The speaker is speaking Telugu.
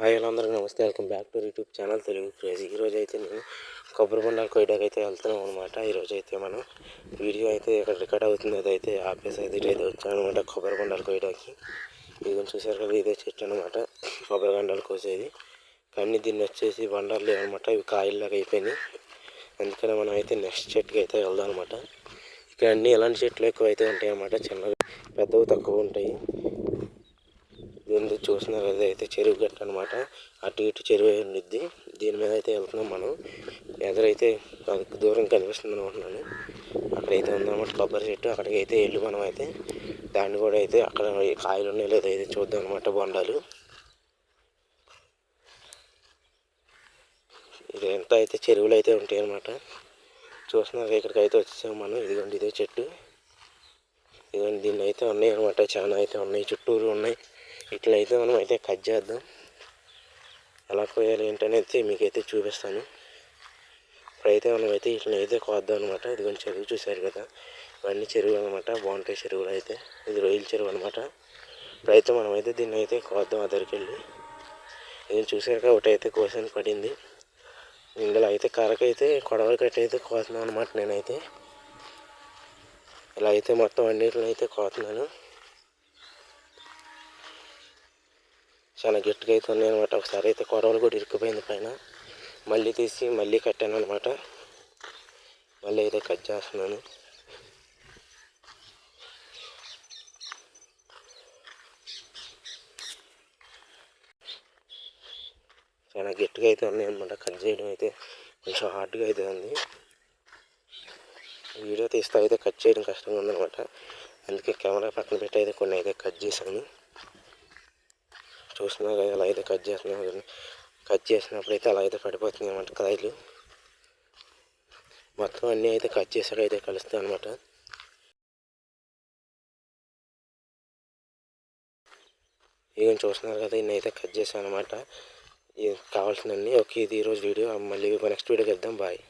హాయ్ హలో అందరికీ నమస్తే. Welcome back to YouTube channel Telugu crazy. ఈరోజు అయితే నేను కొబ్బరి బొండాలు కోయడానికి అయితే వెళ్తున్నాం అనమాట. ఈరోజు అయితే మనం వీడియో అయితే ఇక్కడ రికార్డ్ అవుతుంది, అదైతే ఆపేసి అయితే వచ్చాను అనమాట కొబ్బరి బొండాలు కోయడానికి. ఇది చూసారు కదా, ఇదే చెట్టు అనమాట కొబ్బరి బొండాలు కోసేది. కానీ దీన్ని వచ్చేసి బొండాలు లేవన్నమాట, ఇవి కాయల్లాగా అయిపోయినాయి. అందుకని మనం అయితే నెక్స్ట్ చెట్టుకి అయితే వెళ్దాం అనమాట. ఇక్కడ అన్ని ఎలాంటి చెట్లు ఎక్కువ అయితే ఉంటాయి అన్నమాట, చిన్నవి పెద్దవి తక్కువ ఉంటాయి. దీన్ని చూస్తున్నారు కదా, అయితే చెరువు గట్ట అనమాట, అటు ఇటు చెరువు ఉండిద్ది. దీని మీద అయితే వెళ్తున్నాం మనం. ఎదురైతే దూరం కనిపిస్తుంది అనుకుంటున్నాను, అక్కడైతే ఉందన్నమాట కొబ్బరి చెట్టు. అక్కడికి అయితే వెళ్ళి మనం అయితే దాన్ని కూడా అయితే అక్కడ కాయలు ఉన్నాయి లేదా అయితే చూద్దాం అనమాట. బొండాలు ఇది ఎంత అయితే చెరువులు అయితే ఉంటాయి అనమాట. చూస్తున్నారు ఇక్కడికి అయితే వచ్చేసాము మనం. ఇదిగోండి ఇదే చెట్టు, ఇదిగోండి దీన్ని అయితే ఉన్నాయి అనమాట, చాలా అయితే ఉన్నాయి, చుట్టూరు ఉన్నాయి. ఇట్లా అయితే మనం అయితే కట్ చేద్దాం. ఎలా కోయాలి ఏంటనేది మీకైతే చూపిస్తాను. ఇప్పుడైతే మనం అయితే ఇట్లా అయితే కోద్దాం అనమాట. ఇది కొంచెం చెరువు చూసారు కదా, ఇవన్నీ చెరువు అనమాట, బాగుంటాయి చెరువులు అయితే. ఇది రొయ్యల చెరువు అనమాట. ఇప్పుడైతే మనం అయితే దీన్ని అయితే కోద్దాం అదరికి వెళ్ళి. ఇది చూసారు ఒకటి అయితే కోసాను పడింది. ఇందులో అయితే కర్రకైతే కొడవలి కట్టి అయితే కోతున్నాను అనమాట నేనైతే. ఇలా అయితే మొత్తం అన్నిటిని అయితే కోతున్నాను. చాలా గట్టిగా అయితే ఉన్నాయి అనమాట. ఒకసారి అయితే కొడవలు కూడా ఇరుక్కుపోయింది పైన, మళ్ళీ తీసి మళ్ళీ కట్టాను అనమాట. మళ్ళీ అయితే కట్ చేస్తున్నాను. చాలా గట్టిగా అయితే ఉన్నాయి అనమాట. కట్ చేయడం అయితే కొంచెం హార్డ్గా అయితే ఉంది. వీడియో తీస్తే అయితే కట్ చేయడం కష్టంగా ఉందన్నమాట. అందుకే కెమెరా పక్కన పెట్టి అయితే కొన్ని అయితే కట్ చేశాను. చూస్తున్నా కదా అలా అయితే కట్ చేస్తున్నాను. కట్ చేసినప్పుడు అయితే అలా అయితే పడిపోతుంది అనమాట కాయలు. మొత్తం అన్నీ అయితే కట్ చేసాక అయితే కలుస్తాయి అనమాట. ఇక చూస్తున్నారు కదా, ఇన్ని అయితే కట్ చేశాను అనమాట. కావాల్సినవన్నీ. ఓకే, ఇది ఈరోజు వీడియో. మళ్ళీ నెక్స్ట్ వీడియోకి వెళ్దాం. బాయ్.